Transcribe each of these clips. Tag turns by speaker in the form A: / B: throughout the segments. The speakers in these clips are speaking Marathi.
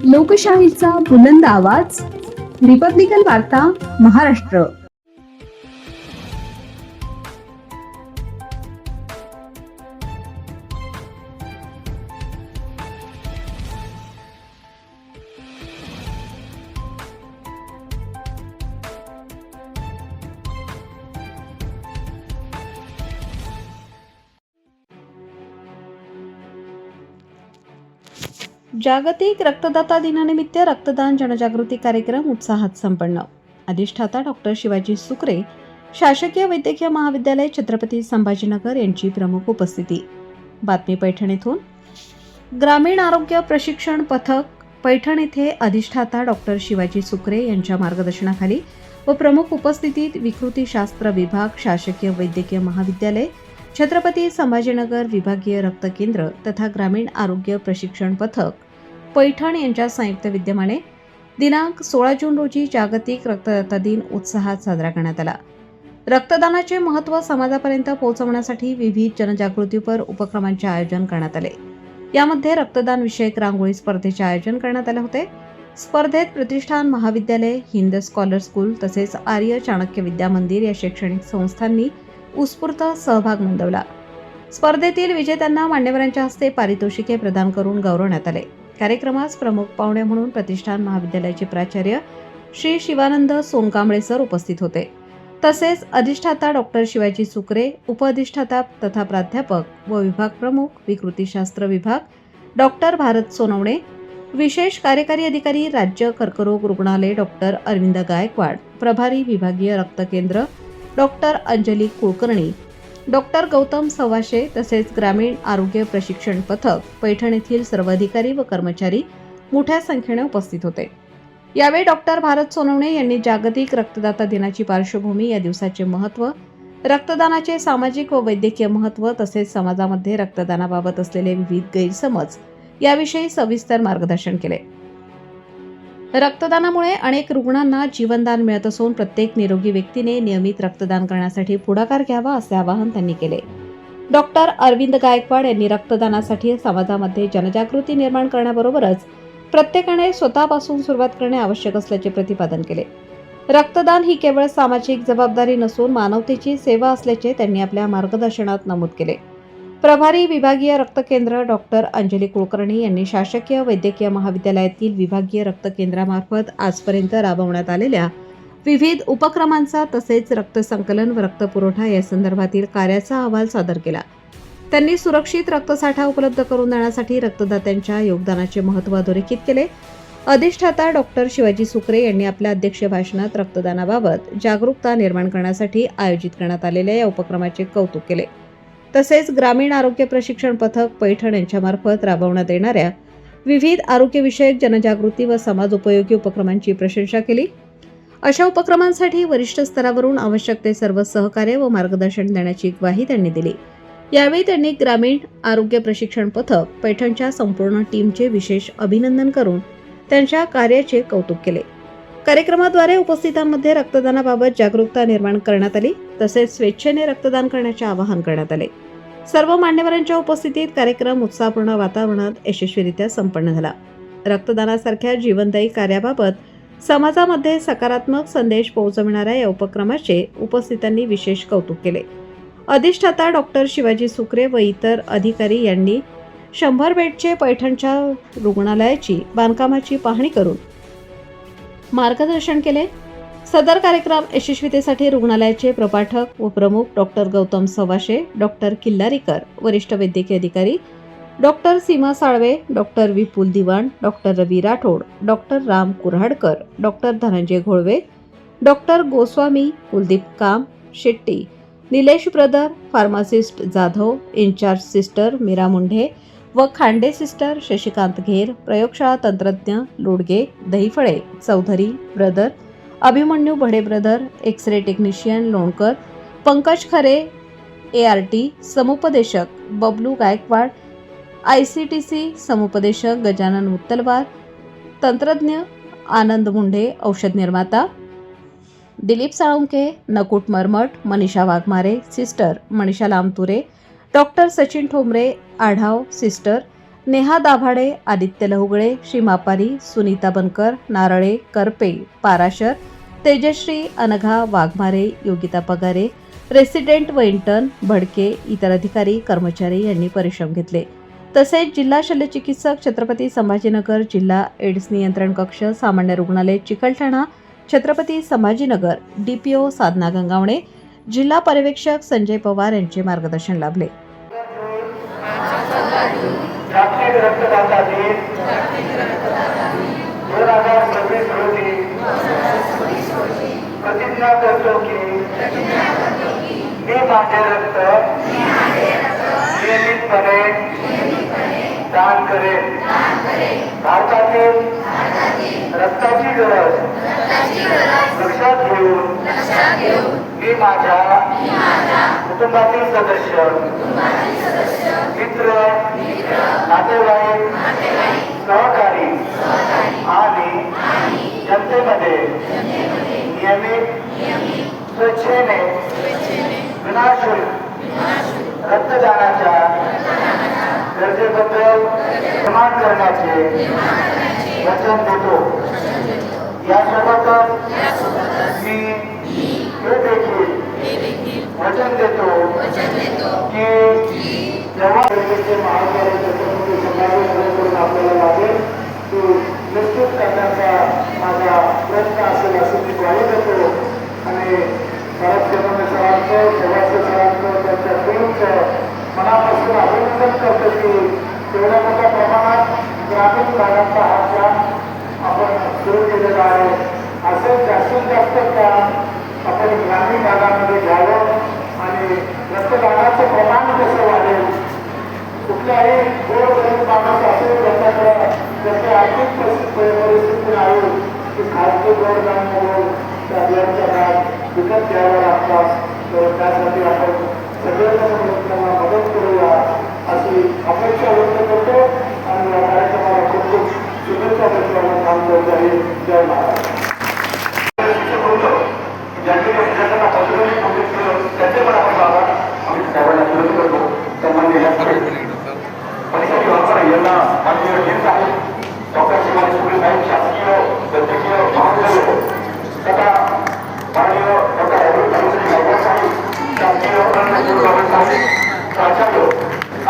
A: लोकशाहीचा बुलंद आवाज, रिपब्लिकन वार्ता, महाराष्ट्र.
B: जागतिक रक्तदाता दिनानिमित्त रक्तदान जनजागृती कार्यक्रम उत्साहात संपन्न. अधिष्ठाता डॉक्टर शिवाजी सुकरे, शासकीय वैद्यकीय महाविद्यालय, छत्रपती संभाजीनगर यांची प्रमुख उपस्थिती. बातमी पैठण येथून. ग्रामीण आरोग्य प्रशिक्षण पथक पैठण येथे अधिष्ठाता डॉक्टर शिवाजी सुकरे यांच्या मार्गदर्शनाखाली व प्रमुख उपस्थितीत विकृतीशास्त्र विभाग, शासकीय वैद्यकीय महाविद्यालय, छत्रपती संभाजीनगर विभागीय रक्त केंद्र तथा ग्रामीण आरोग्य प्रशिक्षण पथक पैठण यांच्या संयुक्त विद्यमाने दिनांक 16 जून रोजी जागतिक रक्तदाता दिन उत्साहात साजरा करण्यात आला. रक्तदानाचे महत्त्व समाजापर्यंत पोहोचवण्यासाठी विविध जनजागृतीपर उपक्रमांचे आयोजन करण्यात आले. यामध्ये रक्तदान विषयक रांगोळी स्पर्धेचे आयोजन करण्यात आले होते. स्पर्धेत प्रतिष्ठान महाविद्यालय, हिंद स्कॉलर स्कूल तसेच आर्य चाणक्य विद्या मंदिर या शैक्षणिक संस्थांनी उत्स्फूर्त सहभाग नोंदवला. स्पर्धेतील विजेत्यांना मान्यवरांच्या हस्ते पारितोषिके प्रदान करून गौरवण्यात आले. कार्यक्रमास प्रमुख पाहुणे म्हणून प्रतिष्ठान महाविद्यालयाचे प्राचार्य श्री शिवानंद सोनकांबळे सर उपस्थित होते. तसेच अधिष्ठाता डॉक्टर शिवाजी सुकरे, उपअधिष्ठाता तथा प्राध्यापक व विभाग प्रमुख विकृतीशास्त्र विभाग डॉक्टर भारत सोनवणे, विशेष कार्यकारी अधिकारी राज्य कर्करोग रुग्णालय डॉक्टर अरविंद गायकवाड, प्रभारी विभागीय रक्त केंद्र डॉक्टर अंजली कुलकर्णी, डॉक्टर गौतम सवाशे तसेच ग्रामीण आरोग्य प्रशिक्षण पथक पैठण येथील सर्व अधिकारी व कर्मचारी मोठ्या संख्येने उपस्थित होते. यावेळी डॉक्टर भारत सोनवणे यांनी जागतिक रक्तदाता दिनाची पार्श्वभूमी, या दिवसाचे महत्त्व, रक्तदानाचे सामाजिक व वैद्यकीय महत्त्व तसेच समाजामध्ये रक्तदानाबाबत असलेले विविध गैरसमज याविषयी सविस्तर मार्गदर्शन केले. रक्तदानामुळे अनेक रुग्णांना जीवनदान मिळत असून प्रत्येक निरोगी व्यक्तीने नियमित रक्तदान करण्यासाठी पुढाकार घ्यावा असे आवाहन त्यांनी केले. डॉक्टर अरविंद गायकवाड यांनी रक्तदानासाठी समाजामध्ये जनजागृती निर्माण करण्याबरोबरच प्रत्येकाने स्वतःपासून सुरुवात करणे आवश्यक असल्याचे प्रतिपादन केले. रक्तदान ही केवळ सामाजिक जबाबदारी नसून मानवतेची सेवा असल्याचे त्यांनी आपल्या मार्गदर्शनात नमूद केले. प्रभारी विभागीय रक्त केंद्र डॉक्टर अंजली कुलकर्णी यांनी शासकीय वैद्यकीय महाविद्यालयातील विभागीय रक्त केंद्रामार्फत आजपर्यंत राबवण्यात आलेल्या विविध उपक्रमांचा तसेच रक्त संकलन व रक्त पुरवठा या संदर्भातील कार्याचा अहवाल सादर केला. त्यांनी सुरक्षित रक्तसाठा उपलब्ध करून देण्यासाठी रक्तदात्यांच्या योगदानाचे महत्त्व अधोरेखित केले. अधिष्ठाता डॉक्टर शिवाजी सुकरे यांनी आपल्या अध्यक्षीय भाषणात रक्तदानाबाबत जागरूकता निर्माण करण्यासाठी आयोजित करण्यात आलेल्या या उपक्रमाचे कौतुक केले. तसेच ग्रामीण आरोग्य प्रशिक्षण पथक पैठण यांच्यामार्फत राबवण्यात येणाऱ्या विविध आरोग्यविषयक जनजागृती व समाजोपयोगी उपक्रमांची प्रशंसा केली. अशा उपक्रमांसाठी वरिष्ठ स्तरावरून आवश्यक ते सर्व सहकार्य व मार्गदर्शन देण्याची ग्वाही त्यांनी दिली. यावेळी त्यांनी ग्रामीण आरोग्य प्रशिक्षण पथक पैठणच्या संपूर्ण टीमचे विशेष अभिनंदन करून त्यांच्या कार्याचे कौतुक केले. कार्यक्रमाद्वारे उपस्थितांमध्ये रक्तदानाबाबत जागरूकता निर्माण करण्यात आली. तसेच स्वेच्छेने रक्तदान करण्याचे आवाहन करण्यात आले. सर्व मान्यवरांच्या उपस्थितीत कार्यक्रम उत्साहपूर्ण वातावरणात यशस्वीरित्या संपन्न झाला. रक्तदानासारख्या जीवनदायी कार्याबाबत समाजामध्ये सकारात्मक संदेश पोहोचविणाऱ्या या उपक्रमाचे उपस्थितांनी विशेष कौतुक केले. अधिष्ठाता डॉक्टर शिवाजी सुकरे व इतर अधिकारी यांनी 100 बेडचे पैठणच्या रुग्णालयाची बांधकामाची पाहणी करून मार्गदर्शन केले. सदर कार्यक्रम यशस्वीतेसाठी रुग्णालयाचे प्रपाठक व प्रमुख डॉक्टर गौतम सवाशे, डॉक्टर किल्लारीकर, वरिष्ठ वैद्यकीय अधिकारी doctor Seema Salve, doctor Vipul Diwan, doctor Ravi Rathod, doctor Ram Kurhadkar, doctor Dhananjay Gholve, doctor Goswami, Kuldeep Kam Shetty, Nilesh brother, pharmacist Jadhav, in charge sister Meera Munde व खांडे सिस्टर शशिकांत घेर, प्रयोगशाळा तंत्रज्ञ Lodge, Dahiphale Chaudhari brother, Abhimanyu Bhade brother, X ray technician Lonkar, Pankaj Khare, ART समुपदेशक बबलू गायकवाड, ICTC समुपदेशक गजानन मुत्तलवार, तंत्रज्ञ आनंद मुंढे, औषध निर्माता Dilip Salunke, Nakut Marmat, Manisha Waghmare, sister Manisha Lamture, doctor Sachin Thombare, Adhav sister Neha Dabhade, Aditya Lahugale, Shri Mapari, Sunita Bankar, Narale, Karpe, Parashar, Tejashri, Anagha, Waghmare, Yogita Pagare, resident व इंटर्न, भडके, इतर अधिकारी कर्मचारी यांनी परिश्रम घेतले. तसेच जिल्हा शल्यचिकित्सक छत्रपती संभाजीनगर, जिल्हा एड्स नियंत्रण कक्ष, सामान्य रुग्णालय चिकलठाणा, छत्रपती संभाजीनगर, DPO साधना गंगावणे, जिल्हा पर्यवेक्षक संजय पवार यांचे मार्गदर्शन लाभले.
C: जागतिक रक्तदाता दिन 2026 रोजी प्रतिज्ञा करतो की मी माझे रक्त नियमितपणे दान करेन. भारतातील रक्ताची गरज लक्षात घेऊन मी माझ्या कुटुंबातील सदस्य, मित्र, नातेवाईक, सहकारी आणि जनतेमध्ये नियमित स्वेच्छेने विनाशुल्क रक्तदानाच्या गरजेबद्दल निर्माण करण्याचे वचन देतो. यासोबतच मी हे देखील वचन देतो की जेव्हा आपल्याला लागेल तो निश्चित करण्याचा माझा प्रयत्न असेल असं मी ग्वाही देतो. आणि परत सरांचं, प्रवासी सरांचं, त्यांच्या टीमचं मनापासून अभिनंदन करतो की तेवढ्या मोठ्या प्रमाणात ग्रामीण भागाचा हा काम आपण सुरू केलेला आहे. असं जास्तीत जास्त काम आपण ग्रामीण भागामध्ये घ्यावं आणि रक्तदानाचं प्रमाण कसं वाढेल. कुठल्याही गोरगरीब माणूस असेल त्याच्याकडे जसे आर्थिक परिस्थिती आहे की खाजगी गोरदान म्हणून त्या ब्लडच्या बॅग विकत घ्याव्या लागतात. तर त्यासाठी आपण सगळेजण त्यांना मदत करूया अशी अपेक्षा व्यक्त करतो आणि या कार्यक्रमाला खूप खूप शुभेच्छा देण्याला सांगतो. जय महाराज. ज्यांनी विद्यार्थ्यांना पॉझिटिव्हली कम्प्लीट केलं त्याचे पण आपण आभार आम्ही सर्वांना विनंती करतो. सन्मान देण्यासाठी परिषद वापर यांना माननीय टीम्स आहे. डॉक्टर शिवाजी सुकरे साहेब, शासकीय वैद्यकीय महाविद्यालय तथा माननीय डॉक्टर अब्दुल गायकवाड साहेब, शासकीय प्राचार्य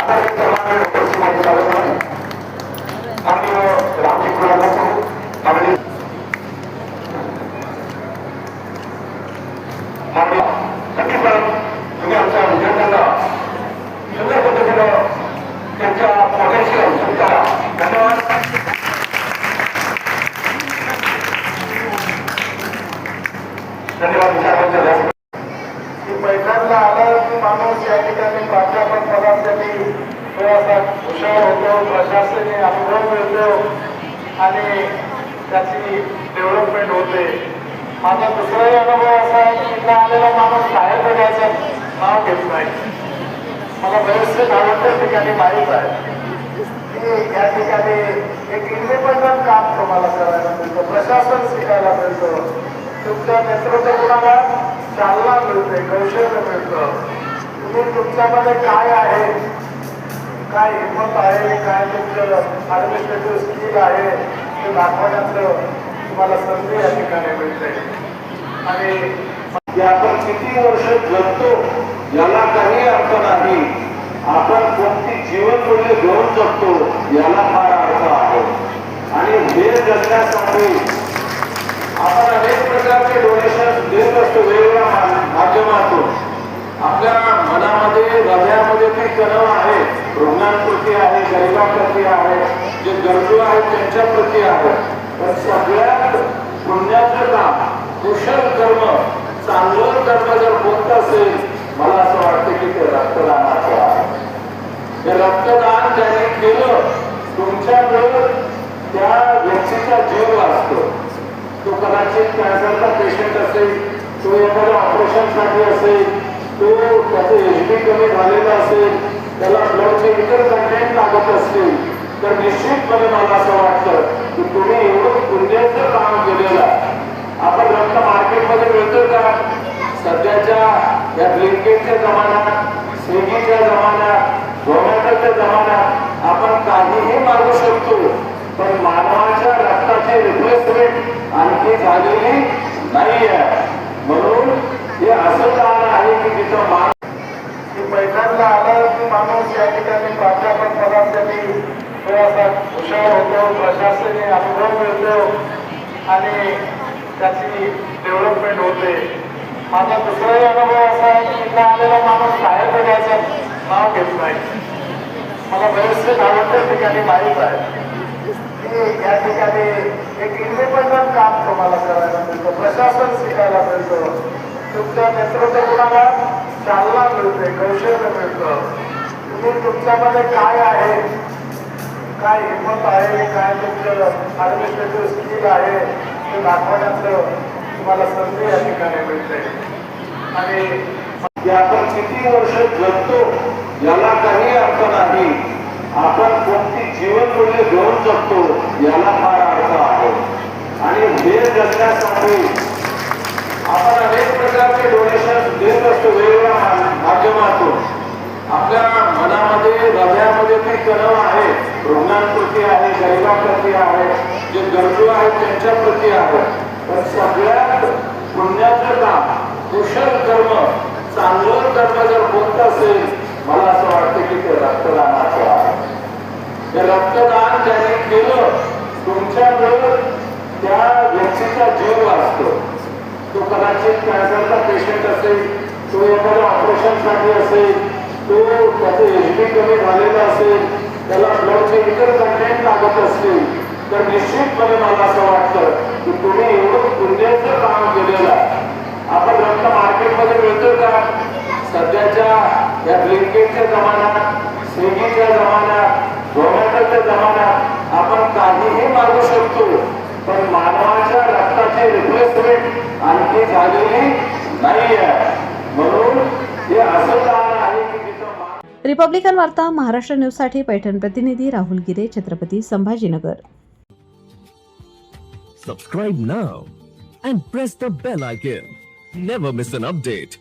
C: आदरणीय सन्माननीय डॉक्टर शिवाजी साहेब, माननीय रामजी कुलाबा साहेब, माननीय नक्कीच तुम्ही आमच्या विद्यार्थ्यांना सुंदर पद्धतीनं त्यांच्या पोटेन्शियल सुद्धा धन्यवाद. धन्यवाद. पैठणला आलं की माणूस या ठिकाणी प्राध्यापक पदासाठी थोडासा हुशार होतो, प्रशासकीय अनुभव मिळतो आणि त्याची डेव्हलपमेंट होते. माझा दुसराही अनुभव असा आहे की इथं आलेला माणूस बाहेर बघायचं नाव घेत नाही. मला बरेचसे नावाच्या ठिकाणी माहीत आहे की या ठिकाणी एक इंडिपेंडंट काम तुम्हाला करायला मिळतं, प्रशासन शिकायला मिळतं, तुमच्या नेतृत्व गुणाला चालना मिळते, कौशल्य मिळतं. तुम्ही तुमच्यामध्ये काय आहे, काय हिंमत आहे, काय तुमचं ॲडमिनिस्ट्रेटिव्ह स्किल आहे ते दाखवण्याचं तुम्हाला संधी या ठिकाणी मिळते. आणि आपण किती वर्ष जगतो याला काही अर्थ नाही, आपण कोणती जीवनमूल्य घेऊन जगतो याला फार अर्थ आहे. आणि हे जगण्यासाठी आपण अनेक प्रकारचे डोनेशन देत असतो वेगवेगळ्या माध्यमातून. आपल्या मनामध्ये हृदयामध्ये ती कणव आहे, रुग्णांप्रती आहे, गरिबांप्रती आहे, जे गरजू आहेत त्यांच्याप्रती आहे. पण सगळ्यात पुण्याचं काम, कुशल कर्म, चांगलं कर्म जर होत असेल मला असं वाटतं की ते रक्तदानाचं आहे. ते रक्तदान ज्याने केलं तुमच्यामुळे त्या व्यक्तीचा जीव वाचतो. तो कदाचित कॅन्सरचा पेशंट असेल, तो एखाद्या ऑपरेशनसाठी असेल, तो त्याचं HB कमी झालेला असेल, त्याला ब्लडचे इतर कंटेंट लागत असतील तर निश्चितपणे मला असं वाटतं की तुम्ही एवढं पुण्याचं काम केलेलं आहे. आपण रक्त मार्केटमध्ये मिळतो का? सध्याच्या या ब्लिंकिटच्या जमान्यात, स्विगीच्या जमान्यात, झोमॅटोच्या जमान्यात आपण काहीही मागू शकतो, पण मानवाच्या रक्ताची रिप्लेसमेंट आणखी झालेली नाहीये. म्हणून हे असं दान आहे की जिथं पहिल्यांदा आलं की माणूस या ठिकाणी प्राध्यापक पदासाठी थोडासा हुशार होतो, प्रशासकीय अनुभव मिळतो आणि त्याची डेव्हलपमेंट होते. माझा दुसराही अनुभव असा आहे की इथं आलेला माणूस बाहेर पडायचं नाव घेत नाही. मला बरेचसे नावाच्या ठिकाणी माहीत आहे की या ठिकाणी एक इंडिपेंडंट काम तुम्हाला करायला मिळतं, प्रशासन शिकायला मिळतं, तुमच्या नेतृत्व गुणाला चालना मिळते, कौशल्य मिळतं. तुम्ही तुमच्यामध्ये काय आहे, काय हिंमत आहे, काय तुमचं ॲडमिनिस्ट्रेटिव्ह स्किल आहे ते दाखवण्याचं तुम्हाला संधी या ठिकाणी मिळते. आणि आपण किती वर्ष जगतो याला काही अर्थ नाही, आपण कोणती जीवन मूल्य घेऊन जगतो याला फार अर्थ आहे. आणि हे जगण्यासाठी आपण अनेक प्रकारचे डोनेशन देत असतो वेगवेगळ्या माध्यमातून. आपल्या मनामध्ये हृदयामध्ये ती कणव आहे, रुग्णांप्रती आहे, गरिबांप्रती आहे, जे गरजू आहेत त्यांच्याप्रती आहे. पण सगळ्यात पुण्याचं काम, कुशल कर्म, चांगलं कर्म जर होत असेल, मला असं वाटतं की ते रक्तदानाचं आहे. ते रक्तदान ज्यांनी केलं तुमच्यामुळे त्या व्यक्तीचा जीव वाचतो. तो कदाचित कॅन्सरचा पेशंट असेल, तो एखाद्या ऑपरेशनसाठी असेल, तो त्याचं एचबी कमी झालेला असेल, त्याला ब्लडचे इतर कंटेंट लागत असतील, तर निश्चितपणे मला असं वाटतं की तुम्ही एवढं पुण्याचं काम केलेलं आहे. आपण रक्त मार्केटमध्ये मिळतो का? सध्याच्या या ब्लिंकिटच्या जमान्यात, स्विगीच्या जमान्यात, झोमॅटोच्या जमान्यात आपण काहीही मागू शकतो, पण मानवाच्या रक्ताची रिप्लेसमेंट आणखी झालेली नाहीये. म्हणून हे असं दान आहे की जिथं
B: रिपब्लिकन वार्ता महाराष्ट्र न्यूजसाठी पैठण प्रतिनिधी राहुल गिरे, Chhatrapati Sambhajinagar.
D: Subscribe now and press the bell icon. Never miss an update.